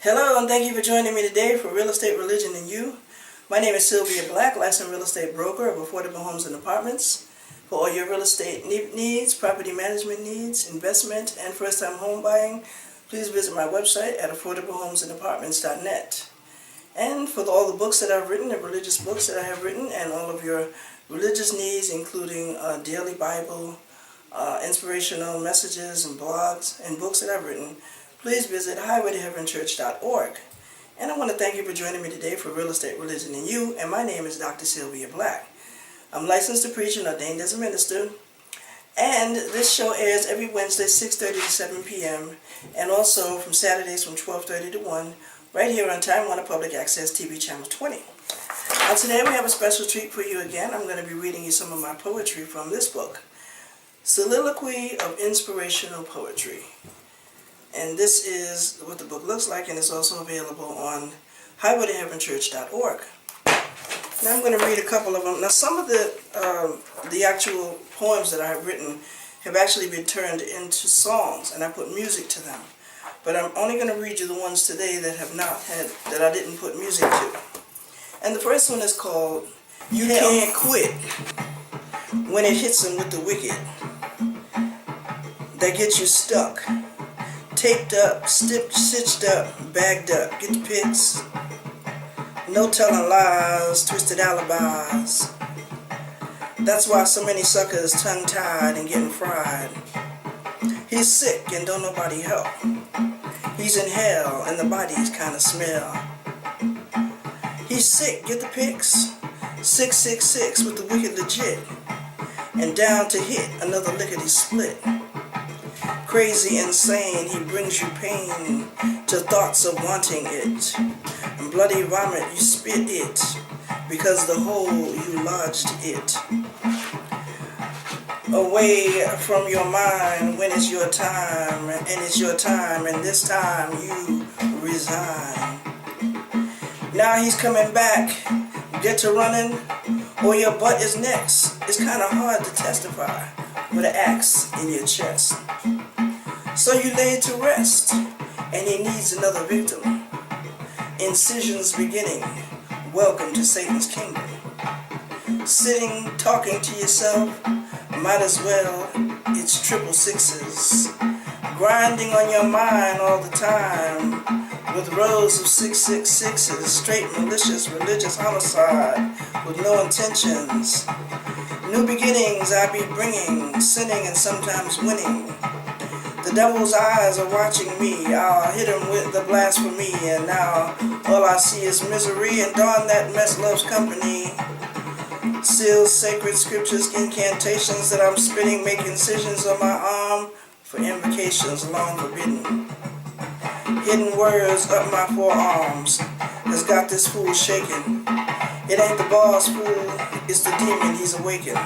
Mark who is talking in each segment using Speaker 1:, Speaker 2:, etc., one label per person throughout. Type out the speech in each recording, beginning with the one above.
Speaker 1: Hello, and thank you for joining me today for Real Estate, Religion, and You. My name is Sylvia Black, licensed real estate broker of affordable homes and apartments. For all your real estate needs, property management needs, investment, and first-time home buying, please visit my website at affordablehomesandapartments.net. And for all the books that I've written, the religious books that I have written, and all of your religious needs, including daily Bible, inspirational messages and blogs and books that I've written, please visit highwaytoheavenchurch.org. And I want to thank you for joining me today for Real Estate, Religion, and You. And my name is Dr. Sylvia Black. I'm licensed to preach and ordained as a minister. And this show airs every Wednesday, 6:30 to 7 p.m. And also from Saturdays from 12:30 to 1, right here on Time Warner Public Access TV Channel 20. Now today we have a special treat for you again. I'm going to be reading you some of my poetry from this book, Soliloquy of Inspirational Poetry. And this is what the book looks like, and it's also available on highwaytoheavenchurch.org. Now I'm going to read a couple of them. Now some of the actual poems that I have written have actually been turned into songs, and I put music to them. But I'm only going to read you the ones today that have not had, that I didn't put music to. And the first one is called You Can't Quit When It Hits Them with the Wicked. That gets you stuck. Taped up, stitched up, bagged up. Get the pics. No telling lies, twisted alibis. That's why so many suckers tongue-tied and getting fried. He's sick and don't nobody help. He's in hell and the bodies kind of smell. He's sick, get the pics. 666 with the wicked legit. And down to hit another lickety split. Crazy, insane, he brings you pain to thoughts of wanting it. And bloody vomit, you spit it, because the hole you lodged it. Away from your mind when it's your time, and it's your time, and this time you resign. Now he's coming back, get to running, or your butt is next. It's kind of hard to testify with an axe in your chest. So you lay to rest, and he needs another victim. Incisions beginning, welcome to Satan's kingdom. Sitting, talking to yourself, might as well, it's 666. Grinding on your mind all the time, with rows of 666s, straight malicious religious homicide, with no intentions. New beginnings I be bringing, sinning and sometimes winning. The devil's eyes are watching me. I'll hit him with the blasphemy, and now all I see is misery, and darn that mess loves company. Seals, sacred scriptures, incantations that I'm spitting, make incisions on my arm for invocations long forbidden. Hidden words up my forearms has got this fool shaking. It ain't the boss fool, it's the demon he's awakened.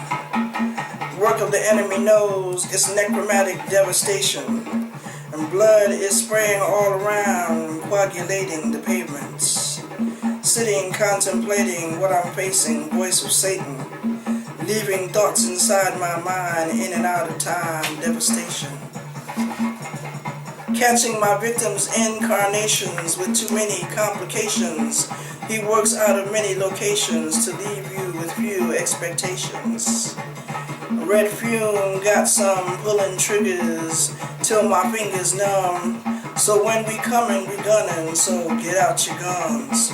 Speaker 1: Work of the enemy knows it's necromantic devastation, and blood is spraying all around, coagulating the pavements. Sitting, contemplating what I'm facing, voice of Satan, leaving thoughts inside my mind, in and out of time, devastation. Catching my victims' incarnations with too many complications, he works out of many locations to leave you with few expectations. Red fume got some pulling triggers till my fingers numb. So when we coming, we gunning, so get out your guns.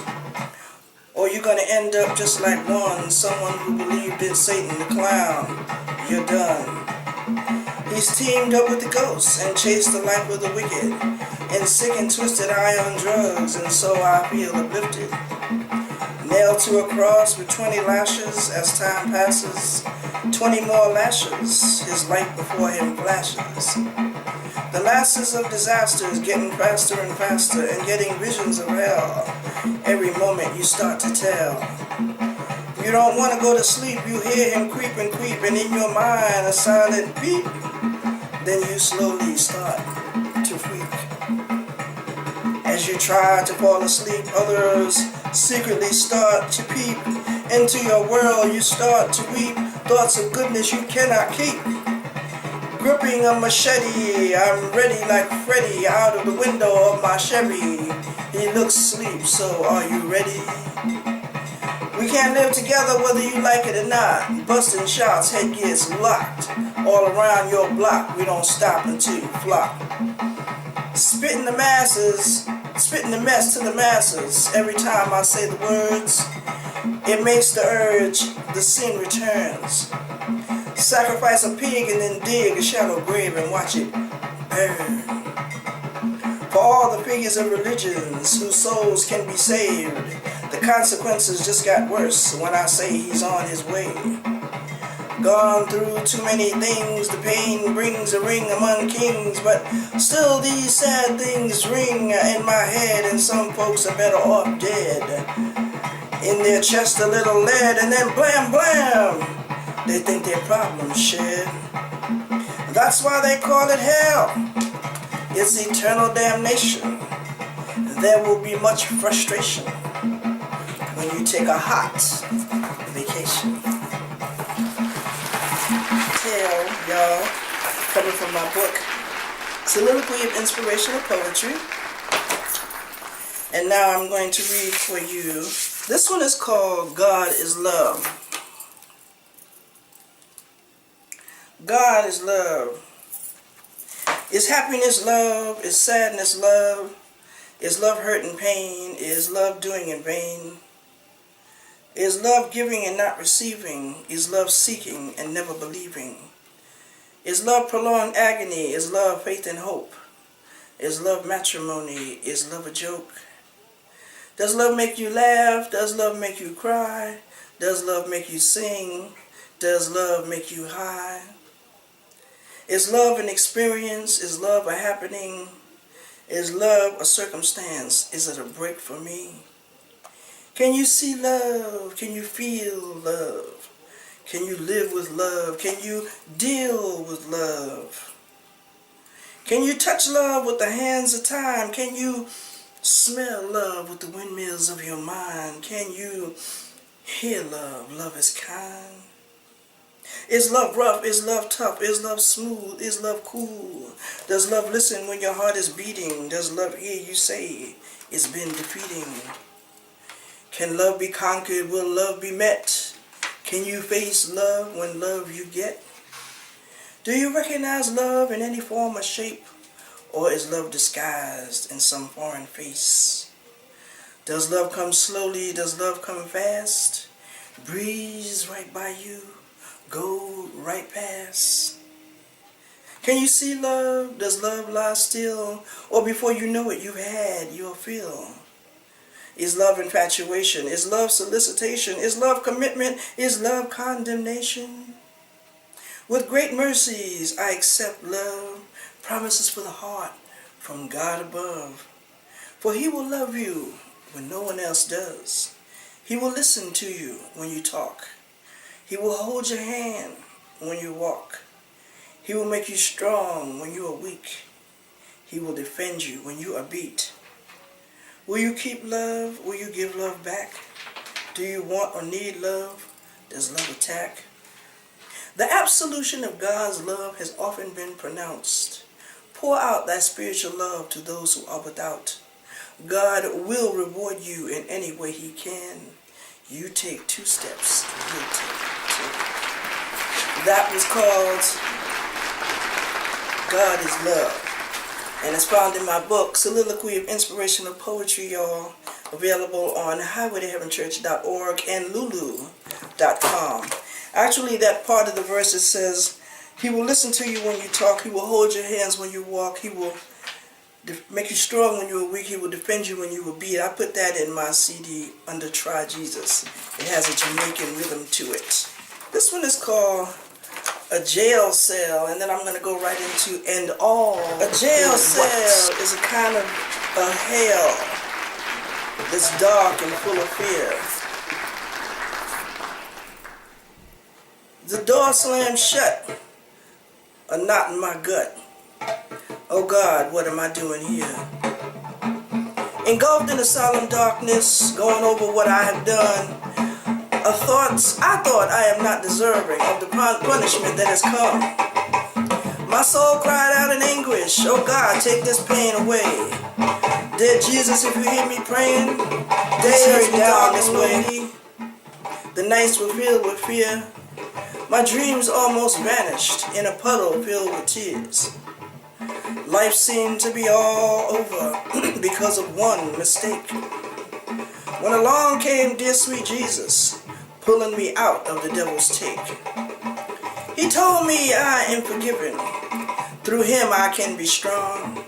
Speaker 1: Or you're gonna end up just like someone who believed in Satan the clown. You're done. He's teamed up with the ghosts and chased the life of the wicked, and sick and twisted eye on drugs, and so I feel uplifted. Nailed to a cross with 20 lashes as time passes, 20 more lashes, his light before him flashes. The lashes of disasters getting faster and faster, and getting visions of hell every moment you start to tell. You don't want to go to sleep, you hear him creep and creep, and in your mind a silent beep. Then you slowly start to freak. As you try to fall asleep, others secretly start to peep. Into your world you start to weep, thoughts of goodness you cannot keep. Gripping a machete, I'm ready like Freddy out of the window of my Chevy. He looks asleep, so are you ready? We can't live together whether you like it or not. Busting shots, head gets locked. All around your block, we don't stop until you flop. Spitting the masses, spitting the mess to the masses. Every time I say the words, it makes the urge, the sin returns. Sacrifice a pig and then dig a shallow grave and watch it burn. For all the figures of religions whose souls can be saved, the consequences just got worse when I say he's on his way. Gone through too many things, the pain brings a ring among kings, but still these sad things ring in my head, and some folks are better off dead. In their chest a little lead, and then blam blam, they think their problems shared. That's why they call it hell. It's eternal damnation. There will be much frustration when you take a hot vacation. Tale, y'all, coming from my book, Soliloquy of Inspirational Poetry. And now I'm going to read for you. This one is called God is Love. God is love. Is happiness love? Is sadness love? Is love hurt and pain? Is love doing in vain? Is love giving and not receiving? Is love seeking and never believing? Is love prolonged agony? Is love faith and hope? Is love matrimony? Is love a joke? Does love make you laugh? Does love make you cry? Does love make you sing? Does love make you high? Is love an experience? Is love a happening? Is love a circumstance? Is it a break for me? Can you see love? Can you feel love? Can you live with love? Can you deal with love? Can you touch love with the hands of time? Can you smell love with the windmills of your mind? Can you hear love? Love is kind. Is love rough? Is love tough? Is love smooth? Is love cool? Does love listen when your heart is beating? Does love hear you say it's been defeating? Can love be conquered? Will love be met? Can you face love when love you get? Do you recognize love in any form or shape? Or is love disguised in some foreign face? Does love come slowly? Does love come fast? Breeze right by you, go right past. Can you see love? Does love lie still? Or before you know it, you've had your fill? Is love infatuation? Is love solicitation? Is love commitment? Is love condemnation? With great mercies I accept love, promises for the heart from God above. For he will love you when no one else does. He will listen to you when you talk. He will hold your hand when you walk. He will make you strong when you are weak. He will defend you when you are beat. Will you keep love? Will you give love back? Do you want or need love? Does love attack? The absolution of God's love has often been pronounced. Pour out that spiritual love to those who are without. God will reward you in any way he can. You take 2 steps, he'll take 2. That was called God is Love. And it's found in my book, Soliloquy of Inspirational Poetry, y'all. Available on highwaytoheavenchurch.org and lulu.com. Actually, that part of the verse, it says, he will listen to you when you talk. He will hold your hands when you walk. He will make you strong when you are weak. He will defend you when you are beat. I put that in my CD under Try Jesus. It has a Jamaican rhythm to it. This one is called A Jail Cell, and then I'm going to go right into And All. A jail cell is a kind of a hell that's dark and full of fear. The door slammed shut, a knot in my gut. Oh God, what am I doing here? Engulfed in a solemn darkness, going over what I have done. I thought I am not deserving of the punishment that has come. My soul cried out in anguish, oh God, take this pain away. Dear Jesus, if you hear me praying, days were down this way. The nights were filled with fear. My dreams almost vanished in a puddle filled with tears. Life seemed to be all over because of one mistake. When along came dear sweet Jesus, pulling me out of the devil's take. He told me I am forgiven. Through him I can be strong.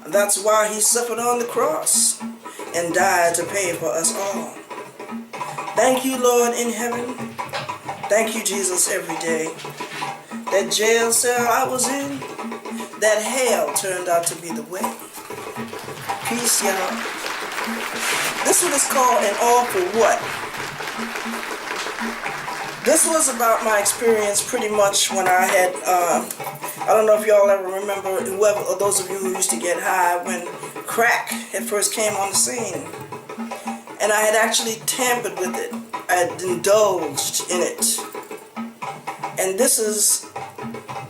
Speaker 1: That's why he suffered on the cross and died to pay for us all. Thank you, Lord in heaven. Thank you, Jesus, every day. That jail cell I was in, that hell turned out to be the way. Peace, y'all. This one is called An All For What. This was about my experience pretty much when I had, I don't know if y'all ever remember, whoever, or those of you who used to get high, when crack had first came on the scene. And I had actually tampered with it. I had indulged in it. And this is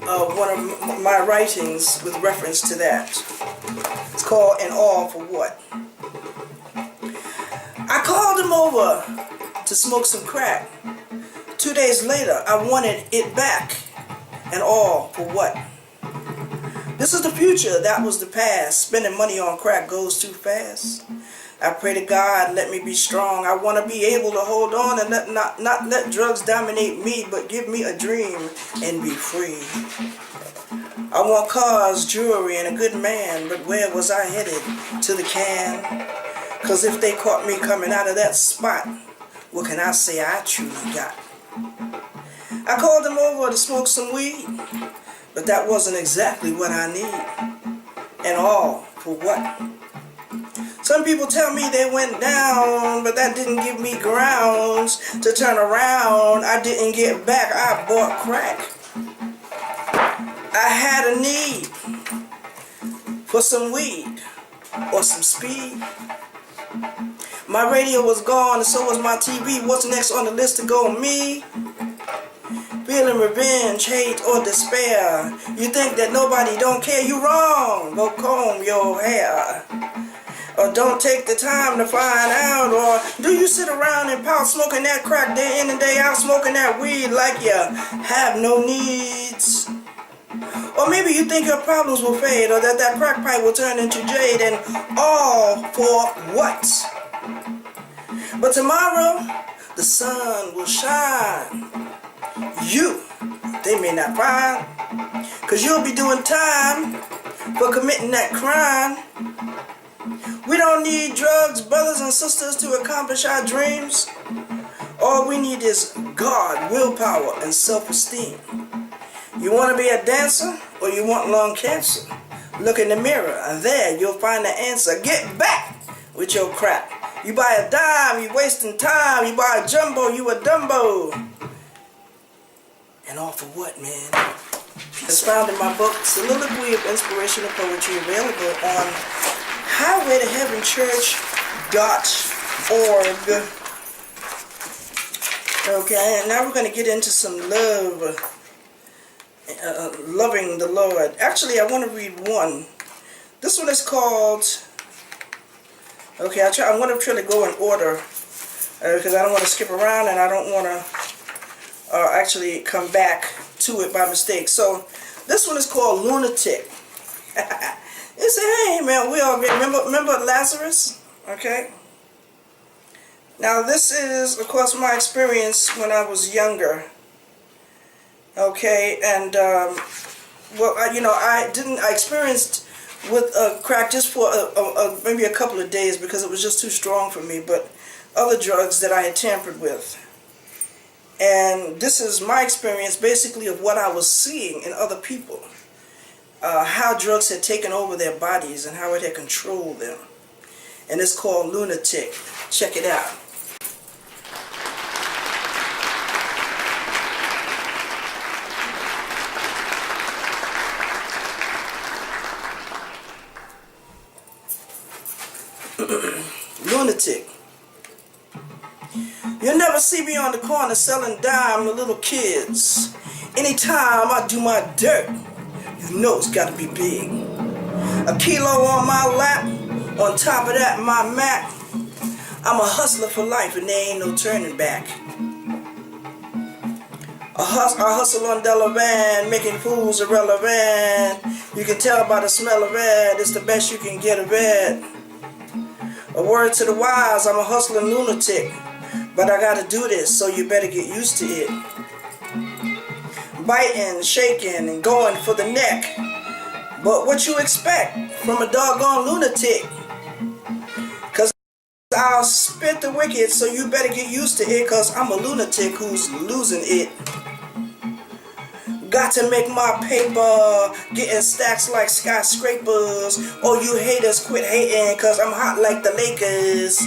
Speaker 1: one of my writings with reference to that. It's called An All For What. I called him over to smoke some crack. 2 days later, I wanted it back. And all for what? This is the future, that was the past. Spending money on crack goes too fast. I pray to God, let me be strong. I want to be able to hold on and not let drugs dominate me, but give me a dream and be free. I want cars, jewelry, and a good man, but where was I headed? To the can? 'Cause if they caught me coming out of that spot, what can I say I truly got? I called him over to smoke some weed, but that wasn't exactly what I need. And all for what? Some people tell me they went down, but that didn't give me grounds to turn around. I didn't get back, I bought crack. I had a need for some weed or some speed. My radio was gone and so was my TV. What's next on the list to go? Me? Feeling revenge, hate, or despair. You think that nobody don't care? You wrong. Go comb your hair. Or don't take the time to find out. Or do you sit around and pout smoking that crack day in and day out, smoking that weed like you have no needs? Or maybe you think your problems will fade, or that crack pipe will turn into jade, and all for what? But tomorrow, the sun will shine. They may not find, 'cause you'll be doing time for committing that crime. We don't need drugs, brothers and sisters, to accomplish our dreams. All we need is God, willpower, and self-esteem. You want to be a dancer, or you want lung cancer? Look in the mirror, and there you'll find the answer. Get back with your crap. You buy a dime, you wasting time. You buy a jumbo, you a Dumbo. And all for what, man? It's found in my book, Soliloquy of Inspirational Poetry, available on highwaytoheavenchurch.org. Okay, and now we're going to get into some love. Loving the Lord. Actually, I want to read one. This one is called... Okay, I'm going to try to go in order. Because I don't want to skip around and I don't want to actually come back to it by mistake. So this one is called Lunatic. You say, hey man, we all remember Lazarus? Okay. Now this is, of course, my experience when I was younger. Okay, and well, I experienced with crack just for maybe a couple of days because it was just too strong for me. But other drugs that I had tampered with. And this is my experience basically of what I was seeing in other people. How drugs had taken over their bodies and how it had controlled them. And it's called Lunatic. Check it out. Lunatic. You'll never see me on the corner selling dime to little kids. Anytime I do my dirt, you know it's got to be big. A kilo on my lap, On top of that, my Mac, I'm a hustler for life and there ain't no turning back. I hustle on Delavan, making fools irrelevant. You can tell by the smell of red, it's the best you can get of it. A word to the wise, I'm a hustling lunatic, but I gotta do this, so you better get used to it. Biting, shaking, and going for the neck. But what you expect from a doggone lunatic? Cause I'll spit the wicked, so you better get used to it, cause I'm a lunatic who's losing it. Got to make my paper, getting stacks like skyscrapers. Oh, you haters, quit hating, cause I'm hot like the Lakers.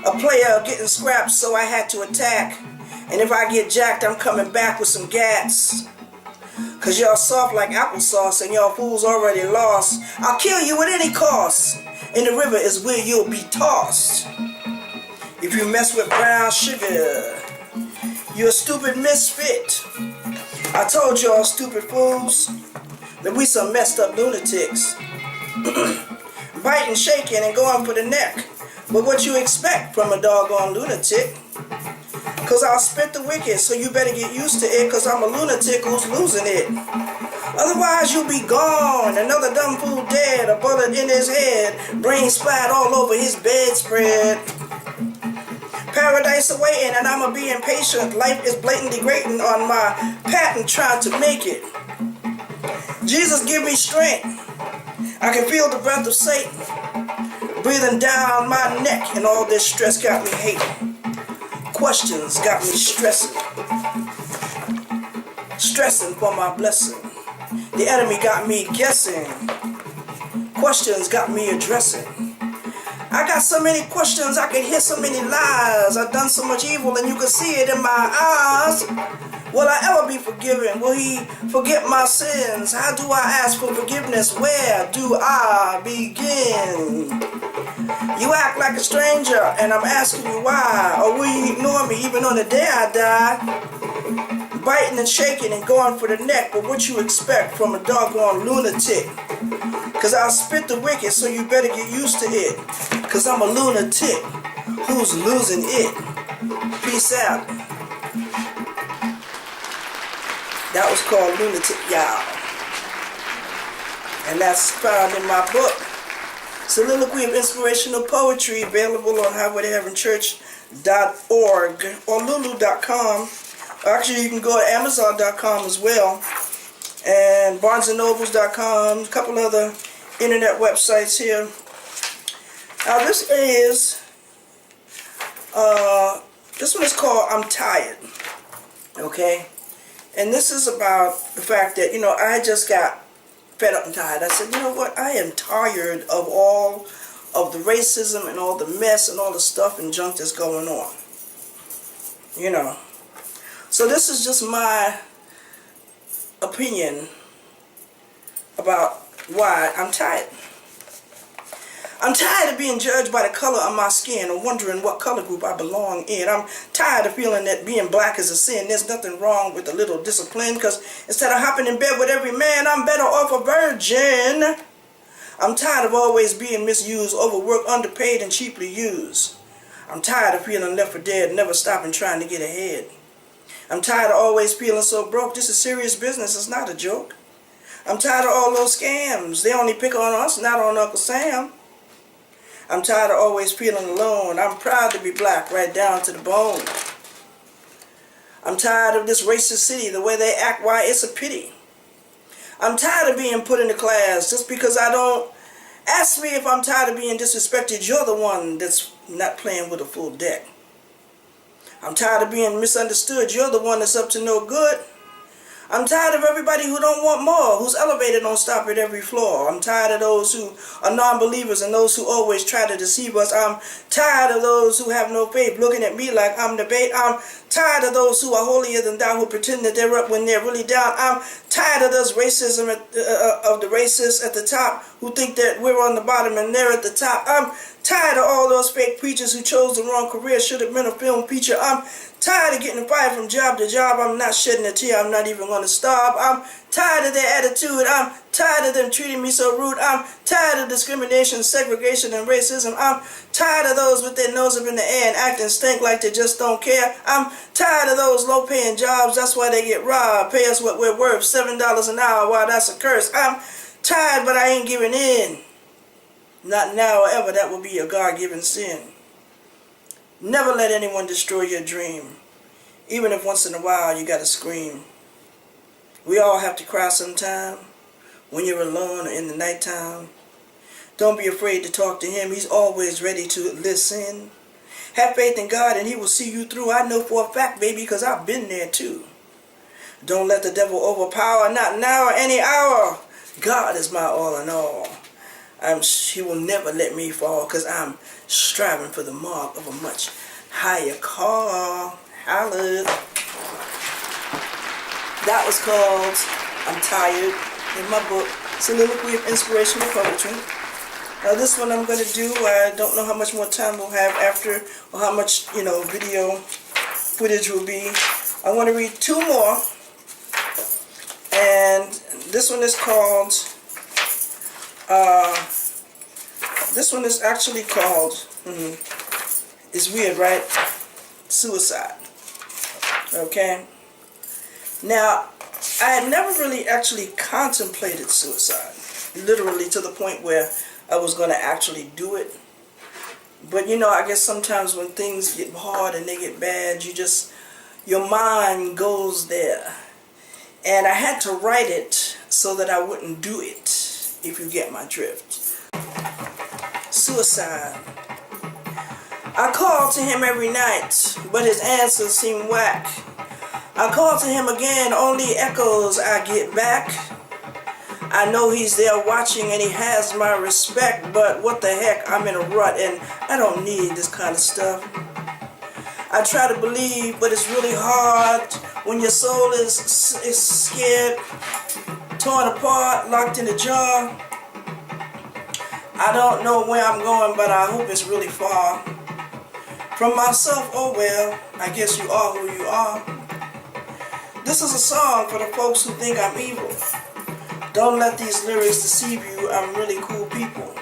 Speaker 1: A player getting scrapped, so I had to attack. And if I get jacked, I'm coming back with some gats. Cause y'all soft like applesauce and y'all fools already lost. I'll kill you at any cost. And the river is where you'll be tossed. If you mess with brown sugar, you're a stupid misfit. I told y'all stupid fools that we some messed up lunatics. Biting, shaking, and going for the neck. But what you expect from a doggone lunatic? Cause I'll spit the wicked, so you better get used to it, cause I'm a lunatic who's losing it. Otherwise you'll be gone, another dumb fool dead, a bullet in his head, brain splat all over his bedspread. Paradise awaiting and I'ma be impatient. Life is blatantly grating on my patent trying to make it. Jesus give me strength. I can feel the breath of Satan breathing down my neck, and all this stress got me hating. Questions got me stressing. Stressing for my blessing. The enemy got me guessing. Questions got me addressing. I got so many questions, I can hear so many lies. I've done so much evil and you can see it in my eyes. Will I ever be forgiven? Will he forget my sins? How do I ask for forgiveness? Where do I begin? You act like a stranger and I'm asking you why. Or will you ignore me even on the day I die? Biting and shaking and going for the neck, but what you expect from a doggone lunatic? Cause I'll spit the wicked, so you better get used to it. Cause I'm a lunatic who's losing it. Peace out. That was called Lunatic, y'all. And that's found in my book, Soliloquy of Inspirational Poetry, available on highwaytoheavenchurch.org or lulu.com. Actually, you can go to amazon.com as well, and barnesandnobles.com, a couple other internet websites here. Now this one is called I'm Tired, okay? And this is about the fact that, I just got fed up and tired. I said, you know what, I am tired of all of the racism and all the mess and all the stuff and junk that's going on. So this is just my opinion about why I'm tired. I'm tired of being judged by the color of my skin or wondering what color group I belong in. I'm tired of feeling that being black is a sin. There's nothing wrong with a little discipline, because instead of hopping in bed with every man, I'm better off a virgin. I'm tired of always being misused, overworked, underpaid, and cheaply used. I'm tired of feeling left for dead, never stopping trying to get ahead. I'm tired of always feeling so broke. This is serious business, it's not a joke. I'm tired of all those scams. They only pick on us, not on Uncle Sam. I'm tired of always feeling alone. I'm proud to be black, right down to the bone. I'm tired of this racist city, the way they act, why it's a pity. I'm tired of being put in the class just because I don't. Ask me if I'm tired of being disrespected. You're the one that's not playing with a full deck. I'm tired of being misunderstood. You're the one that's up to no good. I'm tired of everybody who don't want more, who's elevated don't stop at every floor. I'm tired of those who are non-believers and those who always try to deceive us. I'm tired of those who have no faith looking at me like I'm the bait. I'm tired of those who are holier than thou, who pretend that they're up when they're really down. I'm tired of this racism of the racists at the top who think that we're on the bottom and they're at the top. I'm tired of all those fake preachers who chose the wrong career, should have been a film feature. I'm tired of getting fired from job to job. I'm not shedding a tear. I'm not even going to stop. I'm tired of their attitude. I'm tired of them treating me so rude. I'm tired of discrimination, segregation, and racism. I'm tired of those with their nose up in the air and acting stink like they just don't care. I'm tired of those low-paying jobs. That's why they get robbed. Pay us what we're worth, $7 an hour. Wow, that's a curse. I'm tired, but I ain't giving in. Not now or ever. That will be a God-given sin. Never let anyone destroy your dream. Even if once in a while you gotta scream. We all have to cry sometime. When you're alone or in the nighttime. Don't be afraid to talk to him. He's always ready to listen. Have faith in God and he will see you through. I know for a fact, baby, because I've been there too. Don't let the devil overpower. Not now or any hour. God is my all in all. He will never let me fall because I'm striving for the mark of a much higher call. Holla. That was called I'm Tired in my book, Soliloquy of Inspirational Poetry. Now this one I'm going to do, I don't know how much more time we'll have after or how much, video footage will be. I want to read two more. And this one is called, this one is actually called, it's weird, right? Suicide. Okay? Now, I had never really actually contemplated suicide. Literally to the point where I was going to actually do it. But I guess sometimes when things get hard and they get bad, your mind goes there. And I had to write it so that I wouldn't do it, if you get my drift. Suicide. I call to him every night, but his answers seem whack. I call to him again, only echoes I get back. I know he's there watching and he has my respect, but what the heck, I'm in a rut and I don't need this kind of stuff. I try to believe, but it's really hard when your soul is scared, torn apart, locked in a jar. I don't know where I'm going, but I hope it's really far from myself. Oh well, I guess you are who you are. This is a song for the folks who think I'm evil. Don't let these lyrics deceive you, I'm really cool people.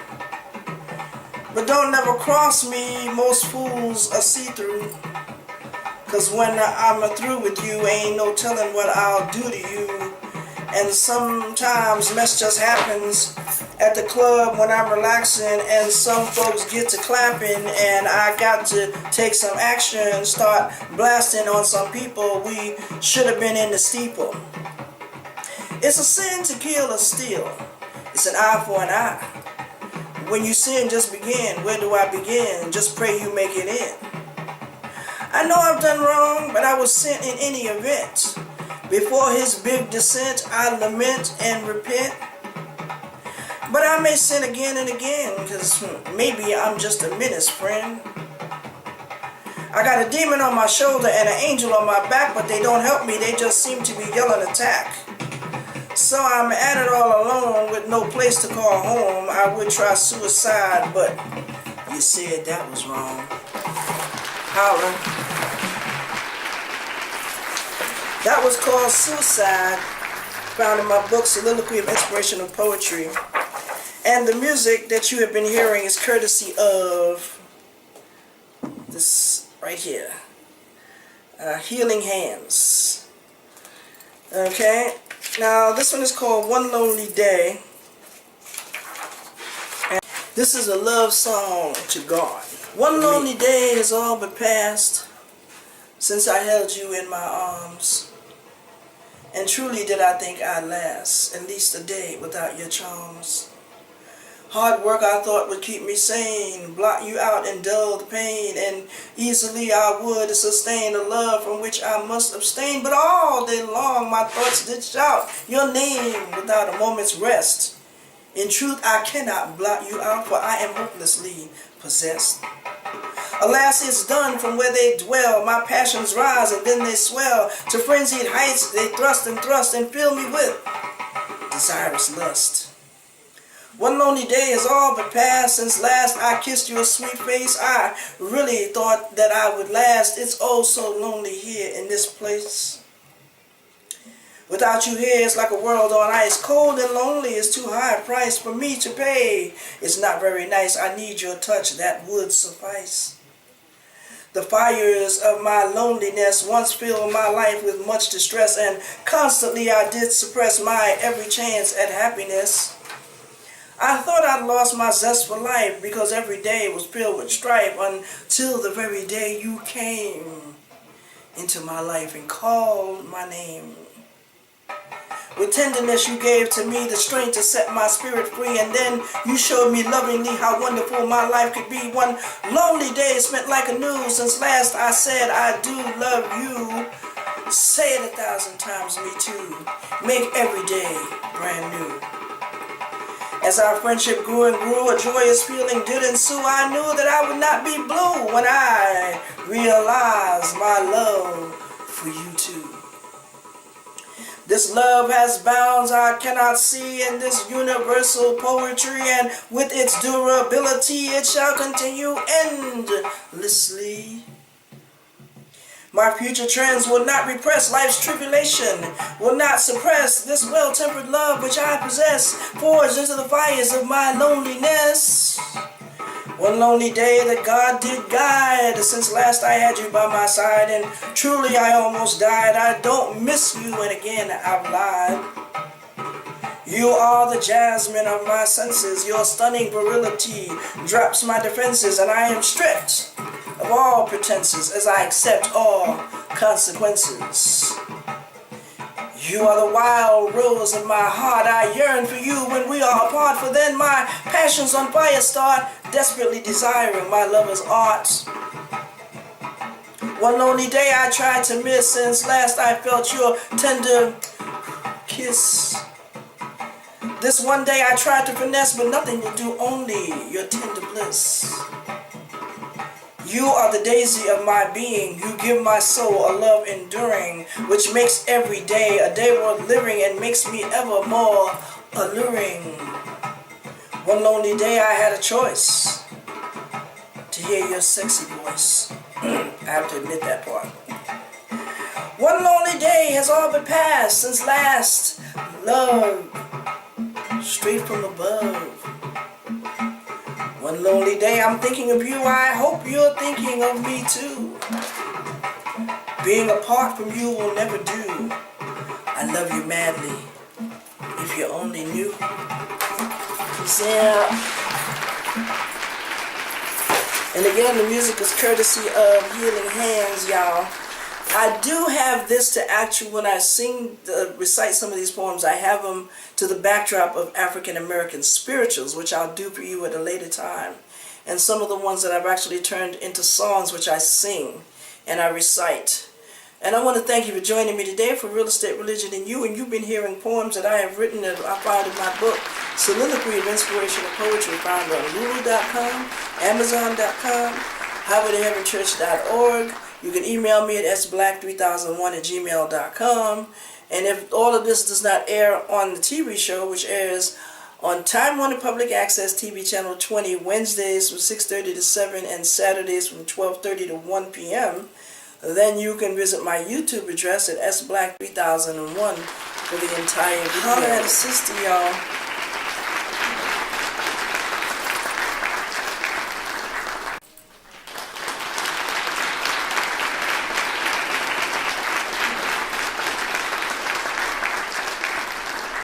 Speaker 1: But don't never cross me, most fools are see-through. Cause when I'm through with you, ain't no telling what I'll do to you. And sometimes mess just happens at the club when I'm relaxing and some folks get to clapping and I got to take some action, start blasting on some people. We should have been in the steeple. It's a sin to kill or steal. It's an eye for an eye. When you sin, just begin. Where do I begin? Just pray you make it in. I know I've done wrong, but I was sent in any event. Before his big descent, I lament and repent. But I may sin again and again, because maybe I'm just a menace, friend. I got a demon on my shoulder and an angel on my back, but they don't help me, they just seem to be yelling attack. So I'm at it all alone with no place to call home. I would try suicide, but you said that was wrong. Holla. That was called Suicide, found in my book, Soliloquy of Inspirational Poetry. And the music that you have been hearing is courtesy of this right here, Healing Hands. Okay, now this one is called One Lonely Day. And this is a love song to God. One lonely day has all but passed since I held you in my arms. And truly did I think I'd last at least a day without your charms. Hard work I thought would keep me sane, blot you out and dull the pain, and easily I would sustain a love from which I must abstain. But all day long my thoughts did shout your name without a moment's rest. In truth I cannot blot you out, for I am hopelessly possessed. Alas, it's done from where they dwell. My passions rise and then they swell. To frenzied heights they thrust and fill me with desirous lust. One lonely day has all but passed since last I kissed your sweet face. I really thought that I would last. It's oh so lonely here in this place. Without you here, it's like a world on ice. Cold and lonely is too high a price for me to pay. It's not very nice. I need your touch. That would suffice. The fires of my loneliness once filled my life with much distress, and constantly I did suppress my every chance at happiness. I thought I'd lost my zest for life because every day was filled with strife until the very day you came into my life and called my name. With tenderness you gave to me the strength to set my spirit free, and then you showed me lovingly how wonderful my life could be. One lonely day spent like a new since last I said I do love you. Say it 1,000 times, me too. Make every day brand new. As our friendship grew and grew, a joyous feeling did ensue. I knew that I would not be blue when I realized my love for you too. This love has bounds I cannot see in this universal poetry, and with its durability it shall continue endlessly. My future trends will not repress life's tribulation, will not suppress this well-tempered love which I possess, forged into the fires of my loneliness. One lonely day that God did guide, since last I had you by my side, and truly I almost died. I don't miss you, and again I've lied. You are the jasmine of my senses, your stunning virility drops my defenses, and I am stripped of all pretenses as I accept all consequences. You are the wild rose of my heart. I yearn for you when we are apart, for then my passions on fire start, desperately desiring my lover's art. One lonely day I tried to miss, since last I felt your tender kiss. This one day I tried to finesse, but nothing will do, only your tender bliss. You are the daisy of my being. You give my soul a love enduring, which makes every day a day worth living and makes me ever more alluring. One lonely day I had a choice to hear your sexy voice. I have to admit that part. One lonely day has all but passed since last love straight from above. One lonely day I'm thinking of you, I hope you're thinking of me too. Being apart from you will never do. I love you madly, if you only knew. Yeah. And again, the music is courtesy of Healing Hands, y'all. I do have this to actually, when I recite some of these poems, I have them to the backdrop of African American spirituals, which I'll do for you at a later time. And some of the ones that I've actually turned into songs, which I sing and I recite. And I want to thank you for joining me today for Real Estate, Religion, and You. And you've been hearing poems that I have written that I found in my book, Soliloquy of Inspirational Poetry, found on Lulu.com, Amazon.com, HighwayToHeavenChurch.org. You can email me at sblack3001@gmail.com. And if all of this does not air on the TV show, which airs on Time Warner Public Access TV Channel 20, Wednesdays from 6:30 to 7 and Saturdays from 12:30 to 1 p.m., then you can visit my YouTube address at sblack3001 for the entire video. Holler at a sister, y'all.